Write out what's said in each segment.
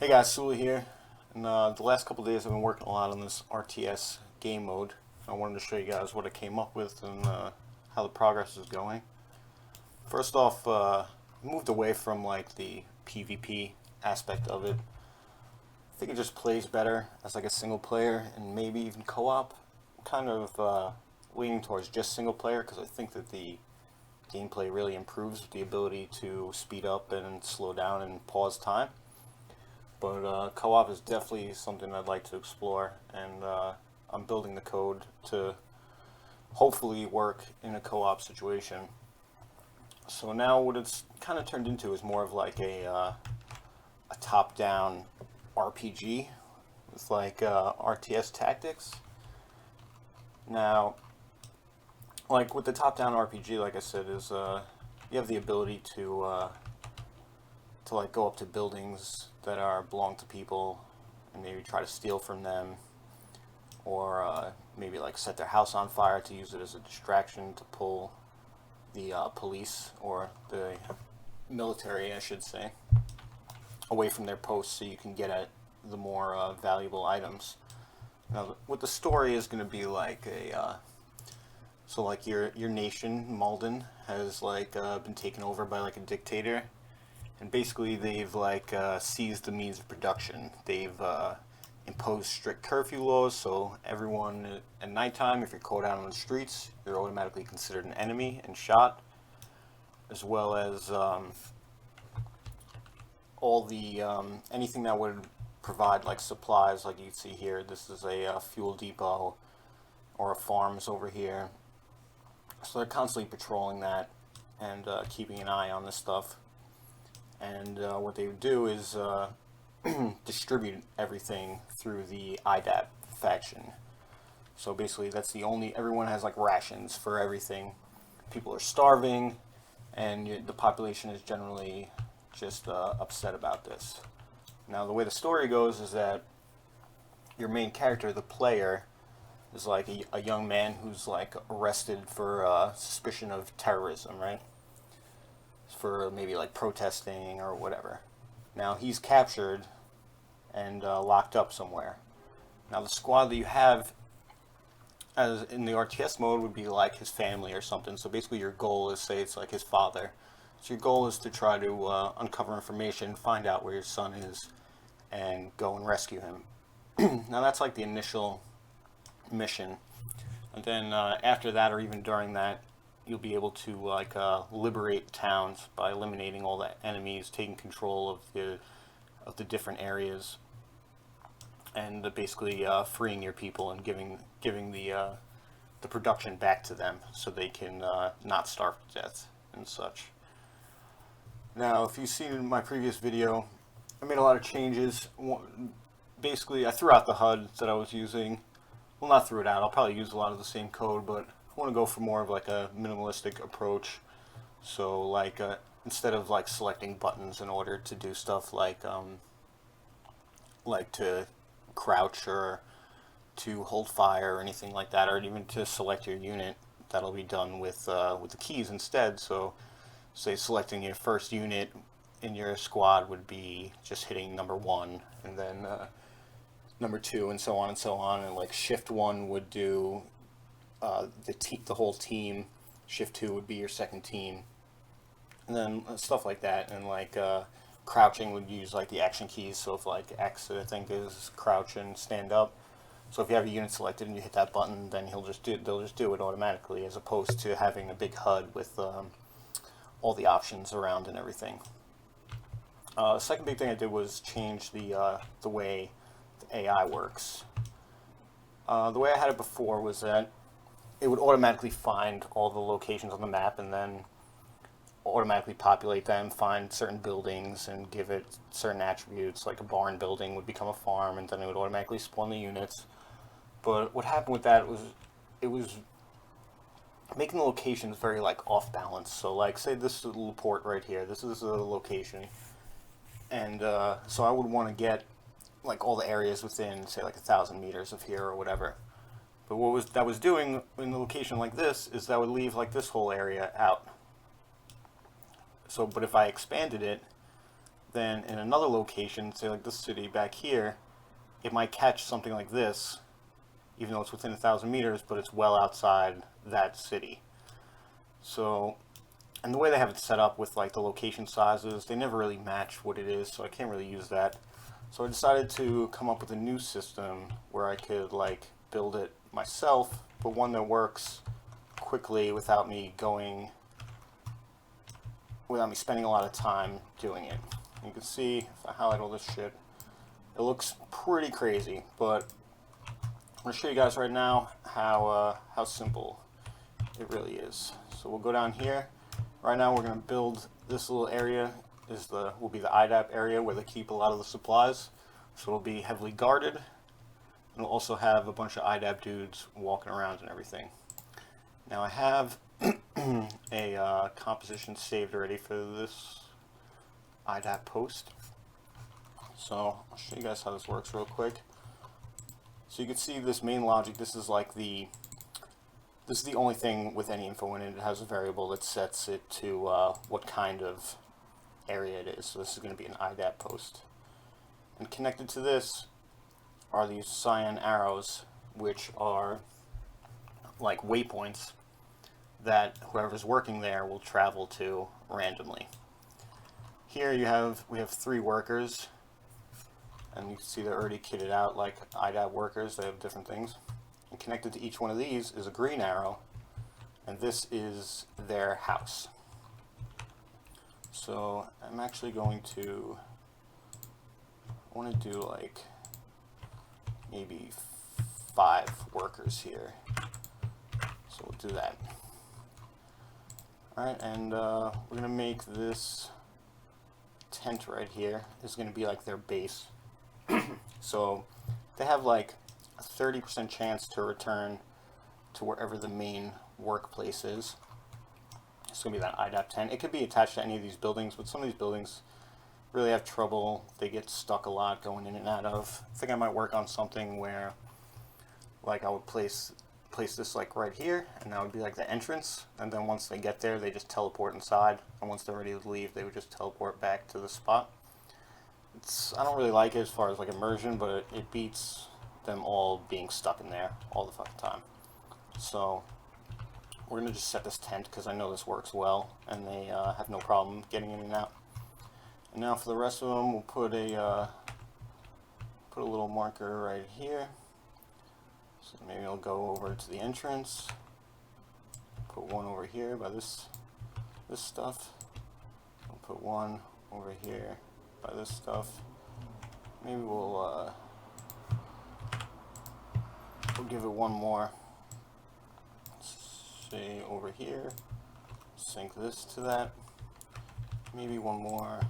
Hey guys, Sula here. And the last couple days I've been working a lot on this RTS game mode. I wanted to show you guys what I came up with and how the progress is going. First off, I moved away from like the PvP aspect of it. I think it just plays better as like a single player and maybe even co-op. Kind of leaning towards just single player because I think that the gameplay really improves with the ability to speed up and slow down and pause time. But co-op is definitely something I'd like to explore, and I'm building the code to hopefully work in a co-op situation. So now what it's kind of turned into is more of like a top-down RPG with like RTS tactics. Now, like with the top-down RPG, like I said, is you have the ability to like go up to buildings that are belong to people and maybe try to steal from them, or maybe like set their house on fire to use it as a distraction to pull the police or the military, I should say, away from their posts so you can get at the more valuable items. Now, what the story is going to be like so like your nation, Malden, has like been taken over by like a dictator, and basically they've like seized the means of production. They've imposed strict curfew laws, so everyone at nighttime, if you're caught out on the streets, you're automatically considered an enemy and shot, as well as all the anything that would provide like supplies, like you see here. This is a fuel depot or a farms over here, so they're constantly patrolling that and keeping an eye on this stuff. And what they would do is distribute everything through the IDAP faction. So basically, that's the only. Everyone has like rations for everything. People are starving, and the population is generally just upset about this. Now, the way the story goes is that your main character, the player, is like a young man who's like arrested for suspicion of terrorism, right? For maybe like protesting or whatever. Now he's captured and locked up somewhere. Now the squad that you have as in the RTS mode would be like his family or something. So basically your goal is, say it's like his father. So your goal is to try to uncover information, find out where your son is, and go and rescue him. Now that's like the initial mission. And then after that, or even during that, you'll be able to like liberate towns by eliminating all the enemies, taking control of the different areas, and basically freeing your people and giving the production back to them so they can not starve to death and such. Now, if you've seen my previous video, I made a lot of changes. Basically, I threw out the HUD that I was using. Well, not threw it out. I'll probably use a lot of the same code, but I want to go for more of like a minimalistic approach. So like instead of like selecting buttons in order to do stuff like to crouch or to hold fire or anything like that, or even to select your unit, that'll be done with the keys instead. So say selecting your first unit in your squad would be just hitting number 1, and then number 2, and so on and so on. And like shift 1 would do the whole team. Shift 2 would be your second team, and then stuff like that. And like crouching would use like the action keys. So if like X, I think, is crouch and stand up. So if you have a unit selected and you hit that button, then they'll just do it automatically, as opposed to having a big HUD with all the options around and everything. The second big thing I did was change the way the AI works. The way I had it before was that it would automatically find all the locations on the map and then automatically populate them, find certain buildings, and give it certain attributes. Like a barn building would become a farm, and then it would automatically spawn the units. But what happened with that was it was making the locations very like off balance. So like say this is a little port right here. This is a location, and so I would want to get like all the areas within, say, like 1,000 meters of here or whatever. But what that was doing in a location like this is that would leave like this whole area out. So, but if I expanded it, then in another location, say like this city back here, it might catch something like this, even though it's within 1,000 meters, but it's well outside that city. So, and the way they have it set up with like the location sizes, they never really match what it is, so I can't really use that. So I decided to come up with a new system where I could like build it myself, but one that works quickly without me spending a lot of time doing it. You can see if I highlight all this shit, it looks pretty crazy, but I'm going to show you guys right now how simple it really is. So we'll go down here. Right now we're going to build this little area will be the IDAP area where they keep a lot of the supplies. So it'll be heavily guarded, and we'll also have a bunch of IDAP dudes walking around and everything. Now I have a composition saved already for this IDAP post. So I'll show you guys how this works real quick. So you can see this main logic, this is the only thing with any info in it. It has a variable that sets it to what kind of area it is. So this is going to be an IDAP post. And connected to this are these cyan arrows, which are like waypoints that whoever's working there will travel to randomly. Here we have 3 workers, and you can see they're already kitted out like IDAP workers. They have different things. And connected to each one of these is a green arrow, and this is their house. So I'm actually going to, I want to do like maybe 5 workers here. So we'll do that. Alright, and we're going to make this tent right here is going to be like their base. So they have like a 30% chance to return to wherever the main workplace is. It's going to be that IDAP tent. It could be attached to any of these buildings, but some of these buildings really have trouble. They get stuck a lot going in and out of. I think I might work on something where like I would place this like right here, and that would be like the entrance, and then once they get there they just teleport inside, and once they're ready to leave they would just teleport back to the spot. I don't really like it as far as like immersion, but it beats them all being stuck in there all the fucking time. So we're going to just set this tent because I know this works well, and they have no problem getting in and out. And now for the rest of them, we'll put a little marker right here. So maybe I'll go over to the entrance, put one over here by this stuff. I'll put one over here by this stuff. Maybe we'll give it one more. Say over here, sync this to that. Maybe one more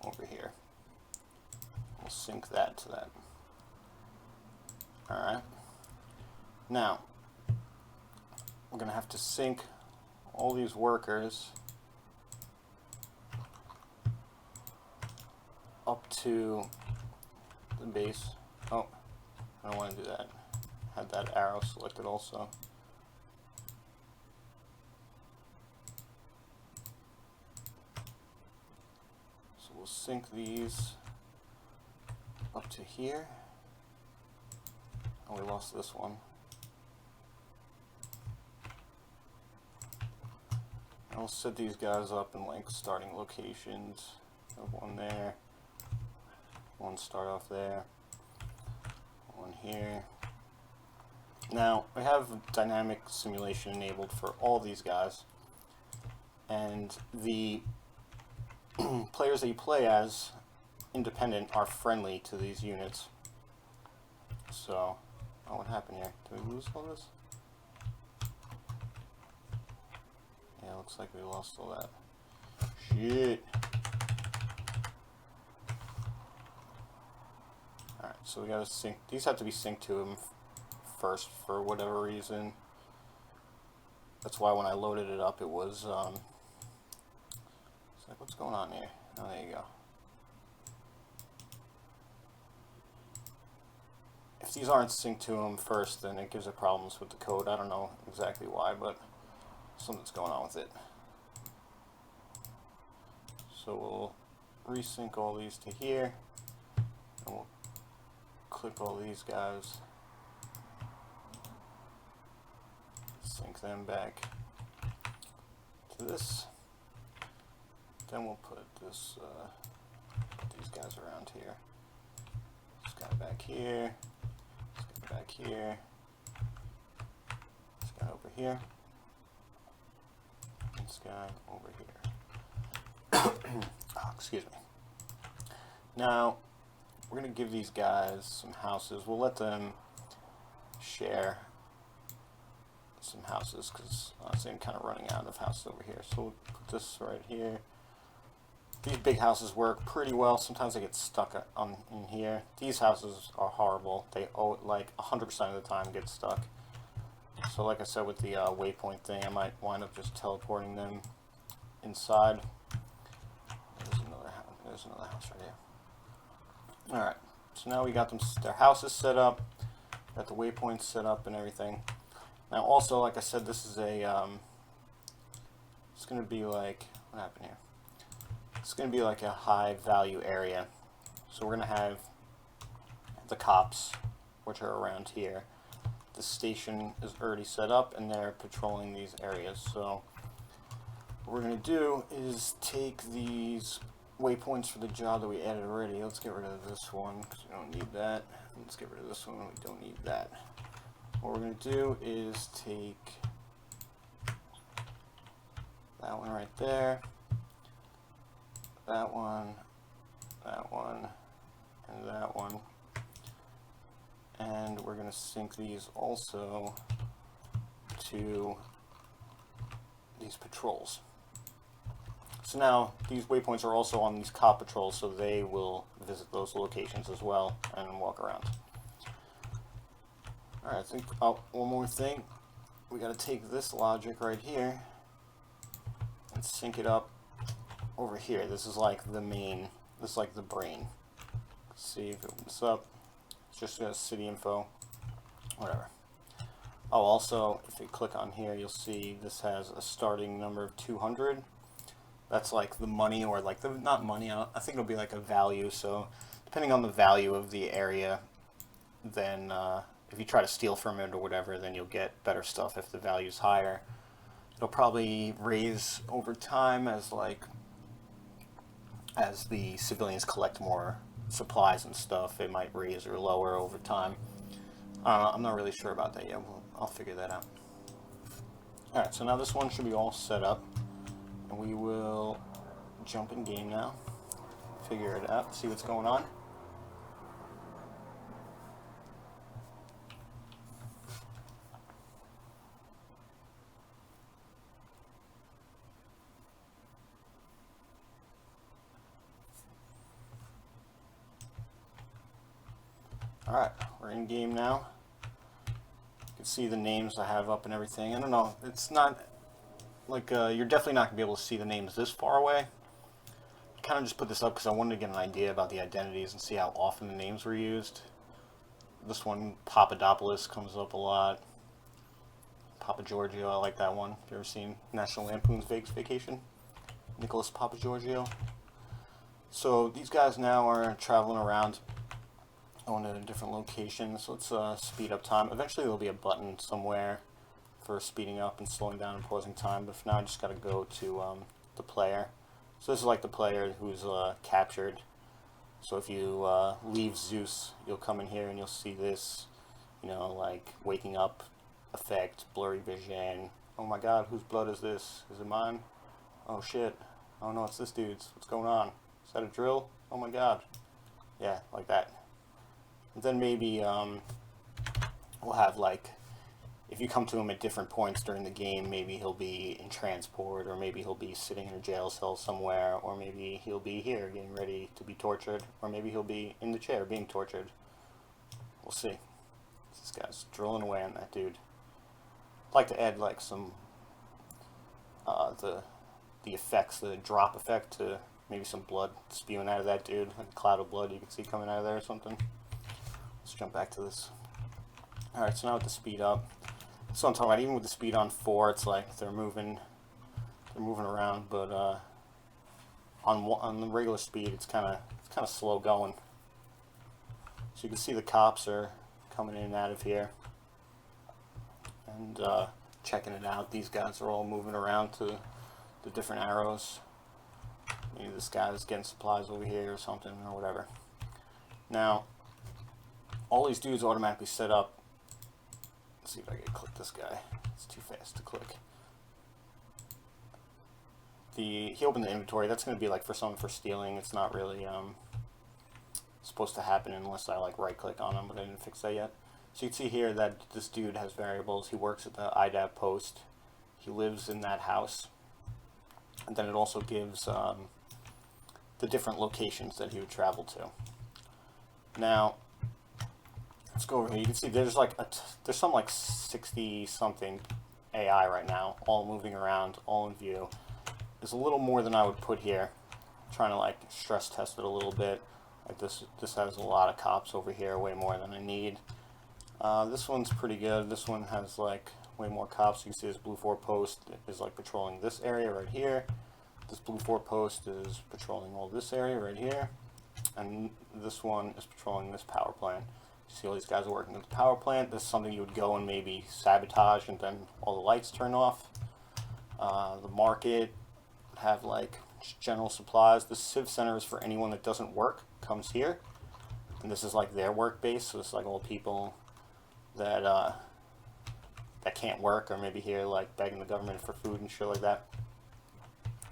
over here. We'll sync that to that. Alright. Now, we're going to have to sync all these workers up to the base. Oh, I don't want to do that. Had that arrow selected also. So we'll sync these up to here. Oh, we lost this one. I'll set these guys up in like starting locations. Have one there, one start off there, one here. Now we have dynamic simulation enabled for all these guys, and the players that you play as independent are friendly to these units. So, oh, what happened here? Did we lose all this? Yeah, looks like we lost all that. Shit. Alright, so we gotta sync. These have to be synced to them first for whatever reason. That's why when I loaded it up, it was, it's like, what's going on here? Oh, there you go. If these aren't synced to them first, then it gives it problems with the code. I don't know exactly why, but something's going on with it. So we'll resync all these to here, and we'll click all these guys, sync them back to this. Then we'll put this these guys around here. This guy back here, this guy back here, this guy over here, this guy over here. Oh, excuse me. Now, we're going to give these guys some houses. We'll let them share some houses because honestly I'm kind of running out of houses over here. So we'll put this right here. These big houses work pretty well. Sometimes they get stuck in here. These houses are horrible. They like 100% of the time get stuck. So like I said with the waypoint thing, I might wind up just teleporting them inside. There's another house right here. Alright, so now we got their houses set up, got the waypoints set up and everything. Now also, like I said, this is a, it's going to be like, what happened here? It's going to be like a high value area. So we're going to have the cops, which are around here. The station is already set up and they're patrolling these areas. So what we're going to do is take these waypoints for the job that we added already. Let's get rid of this one because we don't need that. Let's get rid of this one. We don't need that. What we're going to do is take that one right there, that one, and that one. And we're going to sync these also to these patrols. So now these waypoints are also on these cop patrols, so they will visit those locations as well and walk around. Alright, I think, oh, one more thing. We got to take this logic right here and sync it up over here. This is like the main, this is like the brain. Let's see if it opens up. It's just city info, whatever. Oh, also, if you click on here, you'll see this has a starting number of 200. That's like the money, or like the, not money, I think it'll be like a value. So depending on the value of the area, then if you try to steal from it or whatever, then you'll get better stuff if the value's higher. It'll probably raise over time as the civilians collect more supplies and stuff. It might raise or lower over time. I'm not really sure about that yet. I'll figure that out. Alright, so now this one should be all set up. And we will jump in game now, figure it out, see what's going on. Alright, we're in game now. You can see the names I have up and everything. I don't know, it's not like, you're definitely not going to be able to see the names this far away. I kind of just put this up because I wanted to get an idea about the identities and see how often the names were used. This one, Papadopoulos, comes up a lot. Papa Giorgio, I like that one. Have you ever seen National Lampoon's Vacation? Nicholas Papagiorgio. So these guys now are traveling around, going to different locations. Let's speed up time. Eventually there'll be a button somewhere for speeding up and slowing down and pausing time, but for now I just got to go to the player. So this is like the player who's captured. So if you leave Zeus, you'll come in here and you'll see this, you know, like waking up effect, blurry vision. Oh my god, whose blood is this? Is it mine? Oh shit. Oh no, it's this dude's. What's going on? Is that a drill? Oh my god. Yeah, like that. And then maybe we'll have like, if you come to him at different points during the game, maybe he'll be in transport, or maybe he'll be sitting in a jail cell somewhere, or maybe he'll be here getting ready to be tortured, or maybe he'll be in the chair being tortured. We'll see. This guy's drilling away on that dude. I'd like to add like some the effects, the drop effect, to maybe some blood spewing out of that dude, like a cloud of blood you can see coming out of there or something. Let's jump back to this. Alright, so now with the speed up. So I'm talking about, even with the speed on 4, it's like they're moving around, but on the regular speed, it's kind of slow going. So you can see the cops are coming in and out of here and checking it out. These guys are all moving around to the different arrows. Maybe this guy's getting supplies over here or something or whatever. Now, all these dudes automatically set up. Let's see if I can click this guy. It's too fast to click. He opened the inventory. That's going to be like for something for stealing. It's not really supposed to happen unless I like right click on him, but I didn't fix that yet. So you can see here that this dude has variables. He works at the IDAP post. He lives in that house. And then it also gives the different locations that he would travel to. Now, let's go over here. You can see there's like there's some like 60 something AI right now, all moving around, all in view. There's a little more than I would put here. I'm trying to like stress test it a little bit. Like this has a lot of cops over here, way more than I need. This one's pretty good. This one has like way more cops. You can see this blue 4 post is like patrolling this area right here. This blue 4 post is patrolling all this area right here. And this one is patrolling this power plant. You see all these guys are working at the power plant. This is something you would go and maybe sabotage and then all the lights turn off. The market would have like general supplies. The Civ Center is for anyone that doesn't work, comes here. And this is like their work base, so it's like all people that that can't work or maybe here like begging the government for food and shit like that.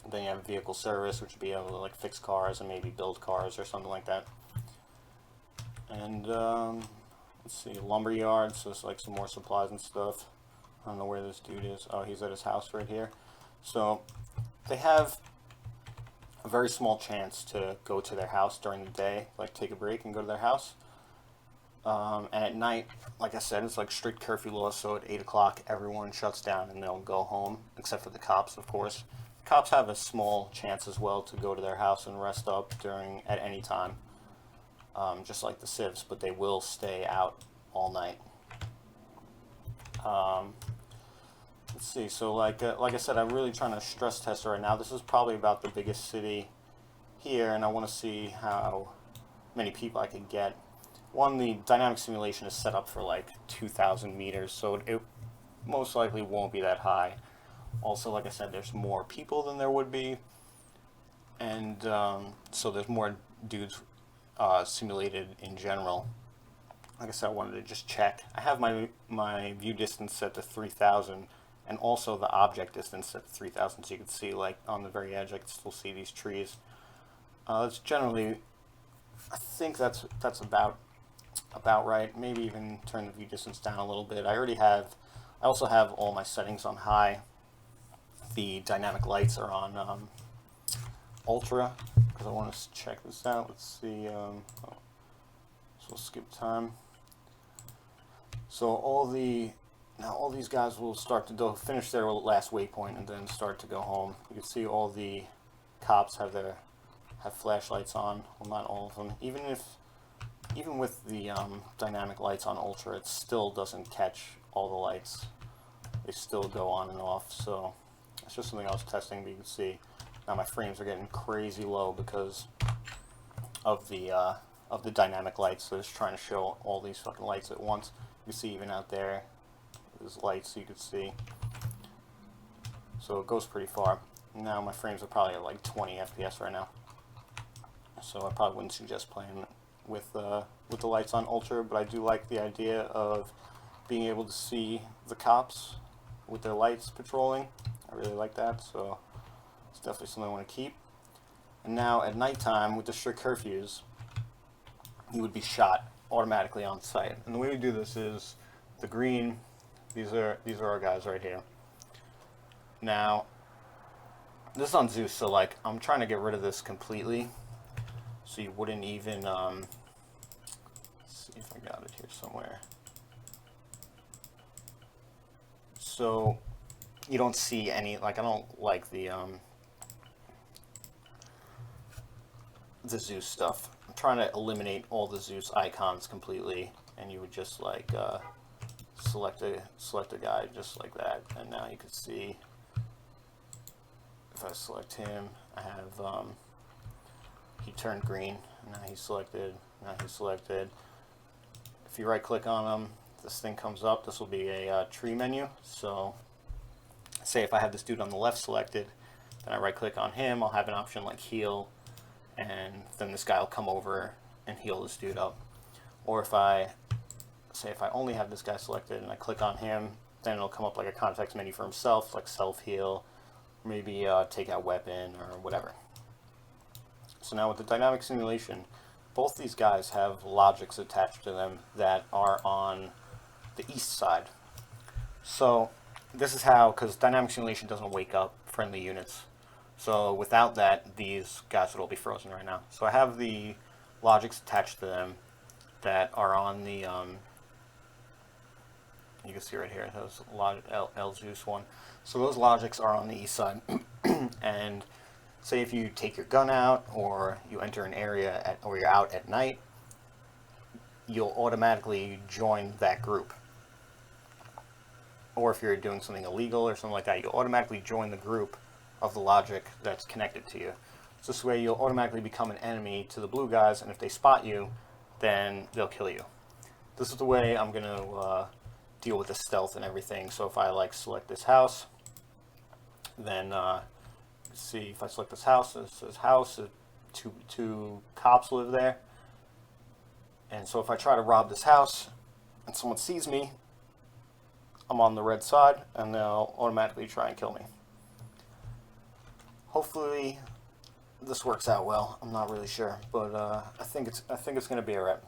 And then you have vehicle service, which would be able to like fix cars and maybe build cars or something like that. And let's see, lumber yard, so it's like some more supplies and stuff. I don't know where this dude is. Oh, he's at his house right here. So they have a very small chance to go to their house during the day, like take a break and go to their house. And at night, like I said, it's like strict curfew laws, so at 8 o'clock everyone shuts down and they'll go home, except for the cops, of course. Cops have a small chance as well to go to their house and rest up at any time, just like the civs, but they will stay out all night. Let's see, so like I said, I'm really trying to stress test it right now. This is probably about the biggest city here, and I want to see how many people I can get. One, the dynamic simulation is set up for like 2,000 meters, so it most likely won't be that high. Also, like I said, there's more people than there would be, and so there's more dudes simulated in general. Like I said, I wanted to just check. I have my view distance set to 3,000, and also the object distance set to 3,000, so you can see like on the very edge I can still see these trees. It's generally, I think that's about right. Maybe even turn the view distance down a little bit. I also have all my settings on high. The dynamic lights are on ultra, because I want to check this out. Let's see, so we'll skip time. So all these guys will they'll finish their last waypoint and then start to go home. You can see all the cops have flashlights on. Well, not all of them. Even with the dynamic lights on ultra, it still doesn't catch all the lights. They still go on and off. So it's just something I was testing. But you can see now my frames are getting crazy low because of the dynamic lights. So it's trying to show all these fucking lights at once. You can see even out there, there's lights you could see. So it goes pretty far. Now my frames are probably at like 20 FPS right now. So I probably wouldn't suggest playing with the lights on ultra, but I do like the idea of being able to see the cops with their lights patrolling. I really like that, so it's definitely something I want to keep. And now at nighttime with the strict curfews, you would be shot automatically on site. And the way we do this is the green. These are our guys right here. Now this is on Zeus, so like I'm trying to get rid of this completely, so you wouldn't even let's see if I got it here somewhere. So you don't see any, like I don't like the Zeus stuff. I'm trying to eliminate all the Zeus icons completely, and you would just like select a guy just like that, and now you can see if I select him, I have he turned green. Now he's selected. Now he's selected. If you right click on him, this thing comes up. This will be a tree menu. So say if I have this dude on the left selected, then I right click on him, I'll have an option like heal, and then this guy will come over and heal this dude up. Or if I only have this guy selected and I click on him, then it'll come up like a context menu for himself, like self heal, maybe take out weapon or whatever. So now with the dynamic simulation, both these guys have logics attached to them that are on the east side. So this is how, because dynamic simulation doesn't wake up friendly units. So without that, these guys would all be frozen right now. So I have the logics attached to them that are on the, you can see right here, those L Zeus one. So those logics are on the east side. And say if you take your gun out, or you enter an area or you're out at night, you'll automatically join that group. Or if you're doing something illegal or something like that, you'll automatically join the group of the logic that's connected to you. So this way you'll automatically become an enemy to the blue guys, and if they spot you, then they'll kill you. This is the way I'm going to deal with the stealth and everything. So if I like select this house, then see if I select this house, it says house, two cops live there. And so if I try to rob this house and someone sees me, I'm on the red side and they'll automatically try and kill me. Hopefully this works out well. I'm not really sure, but I think it's going to be alright.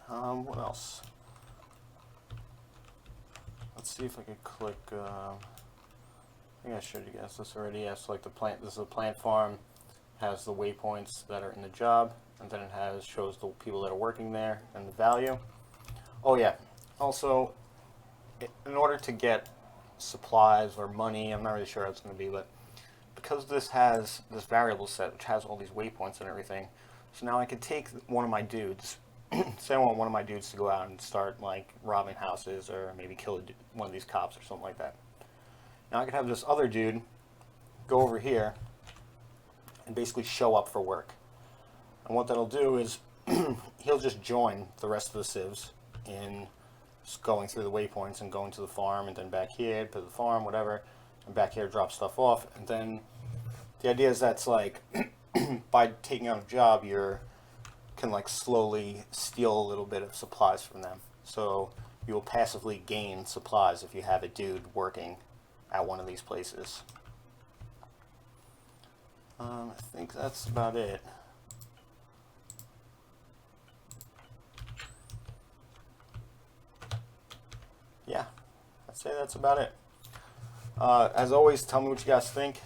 What else? Let's see if I can click. I think I showed you guys this already. Yeah, so like the plant. This is a plant farm. Has the waypoints that are in the job, and then it shows the people that are working there and the value. Oh yeah. Also, in order to get supplies or money, I'm not really sure how it's going to be, but because this has this variable set which has all these waypoints and everything, so now I could take one of my dudes, say I want one of my dudes to go out and start like robbing houses or maybe kill one of these cops or something like that. Now I could have this other dude go over here and basically show up for work. And what that'll do is he'll just join the rest of the civs in going through the waypoints and going to the farm, and then back here to the farm, whatever, and back here drop stuff off. And then the idea is that's like by taking on a job, you can like slowly steal a little bit of supplies from them. So you will passively gain supplies if you have a dude working at one of these places. I think that's about it. Yeah, I'd say that's about it. As always, tell me what you guys think.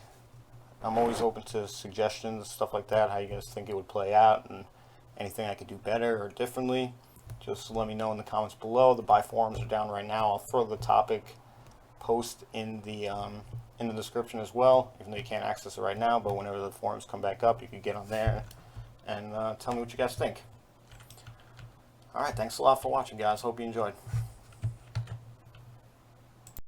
I'm always open to suggestions, stuff like that, how you guys think it would play out, and anything I could do better or differently. Just let me know in the comments below. The buy forums are down right now. I'll throw the topic post in the description as well, even though you can't access it right now, but whenever the forums come back up, you can get on there and tell me what you guys think. Alright, thanks a lot for watching, guys. Hope you enjoyed.